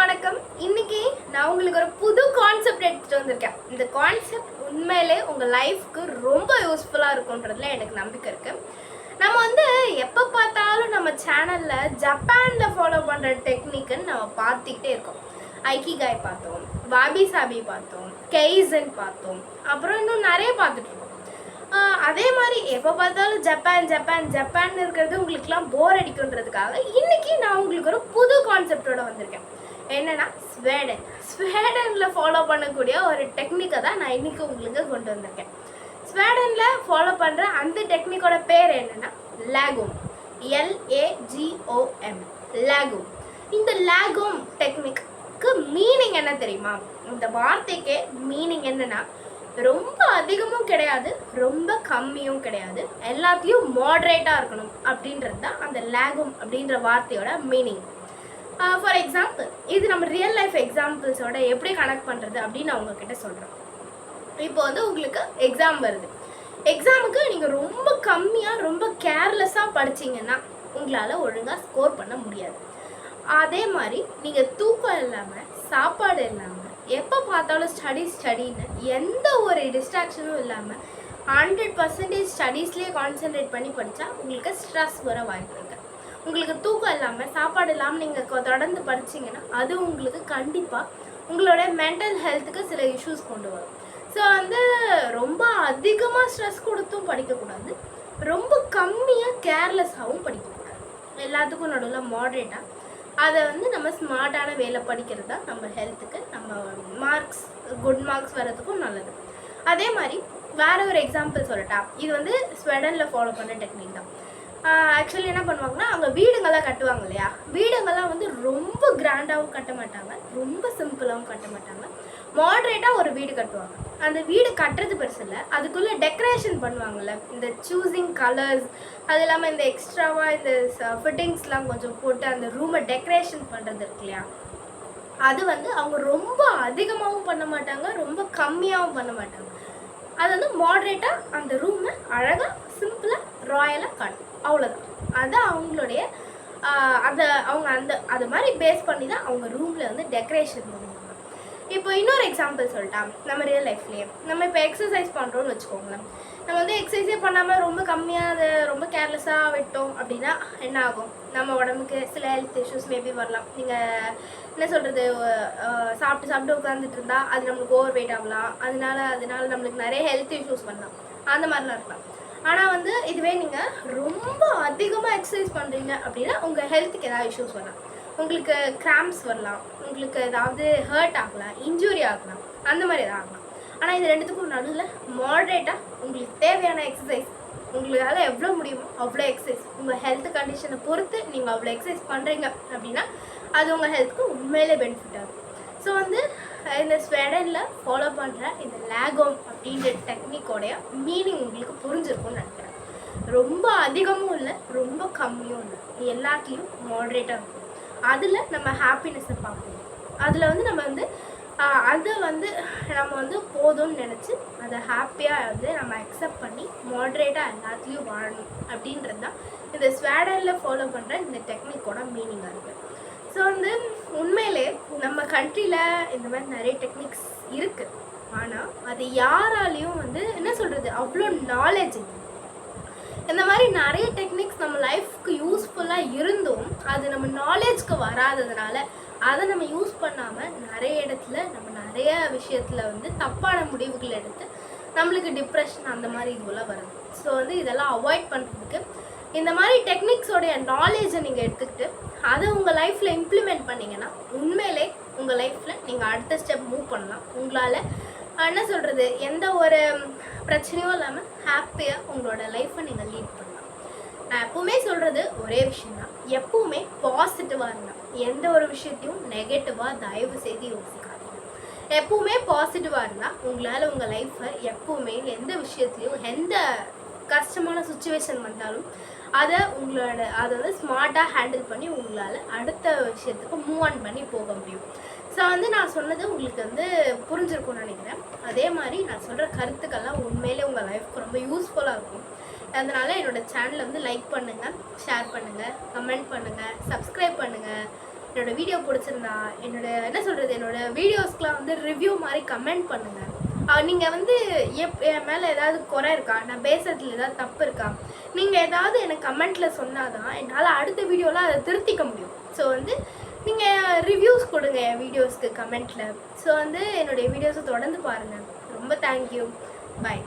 வணக்கம். இன்னைக்கு நான் உங்களுக்கு ஒரு புது கான்செப்ட் எடுத்துட்டு வந்திருக்கேன். இந்த கான்செப்ட் உண்மையிலே உங்கள் லைஃப்க்கு ரொம்ப யூஸ்ஃபுல்லாக இருக்குன்றதுல எனக்கு நம்பிக்கை இருக்குது. நம்ம எப்போ பார்த்தாலும் நம்ம சேனலில் ஜப்பானில் ஃபாலோ பண்ணுற டெக்னிக்குன்னு நம்ம பார்த்துக்கிட்டே இருக்கோம். ஐக்கிகாய் பார்த்தோம், வாபி சாபி பார்த்தோம், கெய்சன் பார்த்தோம், அப்புறம் இன்னும் நிறைய பார்த்துட்ருக்கோம். அதே மாதிரி எப்போ பார்த்தாலும் ஜப்பான் ஜப்பான் ஜப்பான் இருக்கிறது உங்களுக்குலாம் போர் அடிக்குன்றதுக்காக இன்றைக்கி நான் உங்களுக்கு ஒரு புது கான்செப்டோடு வந்திருக்கேன். என்னென்னா ஸ்வீடனில் ஃபாலோ பண்ணக்கூடிய ஒரு டெக்னிக்கை தான் நான் இன்றைக்கி உங்களுக்கு கொண்டு வந்திருக்கேன். ஸ்வீடனில் ஃபாலோ பண்ணுற அந்த டெக்னிக்கோட பேர் என்னென்னா லாகோம், LAGOM, லாகோம். இந்த லாகோம் டெக்னிக்கு மீனிங் என்ன தெரியுமா? இந்த வார்த்தைக்கே மீனிங் என்னென்னா ரொம்ப அதிகமும் கிடையாது, ரொம்ப கம்மியும் கிடையாது, எல்லாத்தையும் மாட்ரேட்டாக இருக்கணும் அப்படின்றது தான் அந்த லாகோம் அப்படின்ற வார்த்தையோட மீனிங். ஃபார் எக்ஸாம்பிள், இது நம்ம ரியல் லைஃப் எக்ஸாம்பிள்ஸோட எப்படி கனெக்ட் பண்ணுறது அப்படின்னு நான் உங்ககிட்ட சொல்கிறேன். இப்போ உங்களுக்கு எக்ஸாம் வருது. எக்ஸாமுக்கு நீங்கள் ரொம்ப கம்மியாக ரொம்ப கேர்லெஸ்ஸாக படிச்சிங்கன்னா உங்களால் ஒழுங்காக ஸ்கோர் பண்ண முடியாது. அதே மாதிரி நீங்கள் தூக்கம் இல்லாமல் சாப்பாடு இல்லாமல் எப்போ பார்த்தாலும் ஸ்டடின்னு எந்த ஒரு டிஸ்ட்ராக்ஷனும் இல்லாமல் 100% ஸ்டடீஸ்லேயே கான்சென்ட்ரேட் பண்ணி படித்தா உங்களுக்கு ஸ்ட்ரெஸ் வர வாய்ப்பு இருக்குது. உங்களுக்கு தூக்கம் இல்லாமல் சாப்பாடு இல்லாமல் நீங்கள் தொடர்ந்து படிச்சிங்கன்னா அது உங்களுக்கு கண்டிப்பாக உங்களோட மென்டல் ஹெல்த்துக்கு சில இஷ்யூஸ் கொண்டு வரும். ஸோ ரொம்ப அதிகமாக ஸ்ட்ரெஸ் கொடுத்தும் படிக்கக்கூடாது, ரொம்ப கம்மியாக கேர்லெஸ்ஸாகவும் படிக்கக்கூடாது. எல்லாத்துக்கும் நடுவில் மாட்ரேட்டாக அதை நம்ம ஸ்மார்ட்டான வேலை படிக்கிறது தான் நம்ம ஹெல்த்துக்கு, நம்ம குட் மார்க்ஸ் வர்றதுக்கும் நல்லது. அதே மாதிரி வேறு ஒரு எக்ஸாம்பிள் சொல்லட்டா? இது ஸ்வீடனில் ஃபாலோ பண்ணுற டெக்னிக் தான். ஆக்சுவலி என்ன பண்ணுவாங்கன்னா, அங்கே வீடுங்கள்லாம் கட்டுவாங்க இல்லையா, வீடுங்கள்லாம் ரொம்ப கிராண்டாகவும் கட்ட மாட்டாங்க, ரொம்ப சிம்பிளாகவும் கட்ட மாட்டாங்க, மாட்ரேட்டாக ஒரு வீடு கட்டுவாங்க. அந்த வீடு கட்டுறது பெருசு இல்லை, அதுக்குள்ளே டெக்கரேஷன் பண்ணுவாங்கள்ல, இந்த சூஸிங் கலர்ஸ், அது இல்லாமல் இந்த எக்ஸ்ட்ராவாக இந்த ஃபிட்டிங்ஸ்லாம் கொஞ்சம் போட்டு அந்த ரூமை டெக்கரேஷன் பண்ணுறது இருக்கு இல்லையா, அது அவங்க ரொம்ப அதிகமாகவும் பண்ண மாட்டாங்க, ரொம்ப கம்மியாகவும் பண்ண மாட்டாங்க. அது மாட்ரேட்டாக அந்த ரூமை அழகாக சிம்பிளாக ராயலாக காட்டும், அவ்வளோதான். அது அவங்களுடைய அது மாதிரி பேஸ் பண்ணி தான் அவங்க ரூமில் டெக்கரேஷன் பண்ணுவாங்க. இப்போ இன்னொரு எக்ஸாம்பிள் சொல்லிட்டா? நம்ம ரியல் லைஃப்லேயே நம்ம இப்போ எக்ஸசைஸ் பண்ணுறோன்னு வச்சுக்கோங்களேன். நம்ம எக்ஸசைஸே பண்ணாமல் ரொம்ப கம்மியாக அதை ரொம்ப கேர்லெஸ்ஸாக விட்டோம் அப்படின்னா என்ன ஆகும்? நம்ம உடம்புக்கு சில ஹெல்த் இஷ்யூஸ் மேபி வரலாம். நீங்கள் என்ன சொல்கிறது, சாப்பிட்டு உட்காந்துட்டு இருந்தால் அது நம்மளுக்கு ஓவர் வெயிட் ஆகலாம், அதனால நம்மளுக்கு நிறைய ஹெல்த் இஷ்யூஸ் வரலாம், அந்த மாதிரிலாம் இருக்கலாம். ஆனால் இதுவே நீங்கள் ரொம்ப அதிகமாக எக்ஸசைஸ் பண்ணுறீங்க அப்படின்னா உங்கள் ஹெல்த்துக்கு ஏதாவது இஷ்யூஸ் வரலாம், உங்களுக்கு கிராம்ப்ஸ் வரலாம், உங்களுக்கு ஏதாவது ஹர்ட் ஆகலாம், இன்ஜுரி ஆகலாம், அந்த மாதிரி எதாவது ஆகலாம். ஆனால் இது ரெண்டுத்துக்கும் நடுவில் மாட்ரேட்டாக உங்களுக்கு தேவையான எக்ஸசைஸ், உங்களால் எவ்வளோ முடியுமோ அவ்வளோ எக்ஸசைஸ், உங்கள் ஹெல்த் கண்டிஷனை பொறுத்து நீங்கள் அவ்வளோ எக்ஸசைஸ் பண்ணுறீங்க அப்படின்னா அது உங்கள் ஹெல்த்துக்கு உண்மையிலே பெனிஃபிட் ஆகும். ஸோ இந்த ஸ்வீடனில் ஃபாலோ பண்ணுற இந்த லாகோம் அப்படின்ற டெக்னிக்கோடைய மீனிங் உங்களுக்கு புரிஞ்சிருக்கும்னு நினைக்கிறேன். ரொம்ப அதிகமும் இல்லை, ரொம்ப கம்மியும் இல்லை, எல்லாத்துலேயும் மாட்ரேட்டாக இருக்கும். அதில் நம்ம ஹாப்பினஸை பார்க்கணும். அதில் நம்ம அதை நம்ம போதும்னு நினச்சி அதை ஹாப்பியாக நம்ம அக்செப்ட் பண்ணி மாட்ரேட்டாக எல்லாத்துலேயும் வாழணும் அப்படின்றது தான் இந்த ஸ்வீடனில் ஃபாலோ பண்ணுற இந்த டெக்னிக்கோட மீனிங்காக இருக்குது. ஸோ உண்மையிலே நம்ம கண்ட்ரியில் இந்த மாதிரி நிறைய டெக்னிக்ஸ் இருக்குது, ஆனால் அது யாராலையும் என்ன சொல்கிறது, அவ்வளோ நாலேஜ் இல்லை. இந்த மாதிரி நிறைய டெக்னிக்ஸ் நம்ம லைஃப்க்கு யூஸ்ஃபுல்லாக இருந்தும் அது நம்ம நாலேஜ்க்கு வராததுனால அதை நம்ம யூஸ் பண்ணாமல் நிறைய இடத்துல நம்ம நிறைய விஷயத்தில் தப்பான முடிவுகள் எடுத்து நம்மளுக்கு டிப்ரெஷன் அந்த மாதிரி இதுவெல்லாம் வருது. ஸோ இதெல்லாம் அவாய்ட் பண்ணுறதுக்கு இந்த மாதிரி டெக்னிக்ஸோடைய நாலேஜை நீங்கள் எடுத்துக்கிட்டு அதை உங்கள் லைஃப்பில் இம்ப்ளிமெண்ட் பண்ணிங்கன்னா உண்மையிலே உங்கள் லைஃப்பில் நீங்கள் அடுத்த ஸ்டெப் மூவ் பண்ணலாம். உங்களால் என்ன சொல்கிறது, எந்த ஒரு பிரச்சனையும் இல்லாமல் ஹாப்பியாக உங்களோட லைஃப்பை நீங்கள் லீட் பண்ணலாம். நான் எப்பவுமே சொல்கிறது ஒரே விஷயந்தான், எப்பவுமே பாசிட்டிவாக இருந்தால் எந்த ஒரு விஷயத்தையும் நெகட்டிவாக தயவு செய்து யோசிக்காதீங்க. எப்பவுமே பாசிட்டிவாக இருந்தால் உங்களால் உங்கள் லைஃப்பை எப்பவுமே எந்த விஷயத்துலையும் எந்த கஷ்டமான சுச்சுவேஷன் வந்தாலும் அதை ஸ்மார்ட்டாக ஹேண்டில் பண்ணி உங்களால் அடுத்த விஷயத்துக்கு மூவ் ஆன் பண்ணி போக முடியும். ஸோ நான் சொன்னது உங்களுக்கு புரிஞ்சிருக்கும்னு நினைக்கிறேன். அதே மாதிரி நான் சொல்கிற கருத்துக்கள்லாம் உண்மையிலே உங்கள் லைஃப்க்கு ரொம்ப யூஸ்ஃபுல்லாக இருக்கும். அதனால் என்னோடய சேனலை லைக் பண்ணுங்கள், ஷேர் பண்ணுங்கள், கமெண்ட் பண்ணுங்கள், சப்ஸ்கிரைப் பண்ணுங்கள். என்னோடய வீடியோ பிடிச்சிருந்தா என்ன சொல்கிறது, என்னோடய வீடியோஸ்க்கெலாம் வந்து ரிவ்யூ மாதிரி கமெண்ட் பண்ணுங்கள். நீங்கள் வந்து என் மேலே ஏதாவது குறை இருக்கா, நான் பேசுறதுல ஏதாவது தப்பு இருக்கா, நீங்கள் ஏதாவது எனக்கு கமெண்ட்டில் சொன்னால் தான் என்னால் அடுத்த வீடியோவில் அதை திருத்திக்க முடியும். ஸோ வந்து நீங்கள் ரிவ்யூஸ் கொடுங்க என் வீடியோஸ்க்கு கமெண்ட்டில். ஸோ வந்து என்னுடைய வீடியோஸை தொடர்ந்து பாருங்கள். ரொம்ப தேங்க்யூ. பாய்.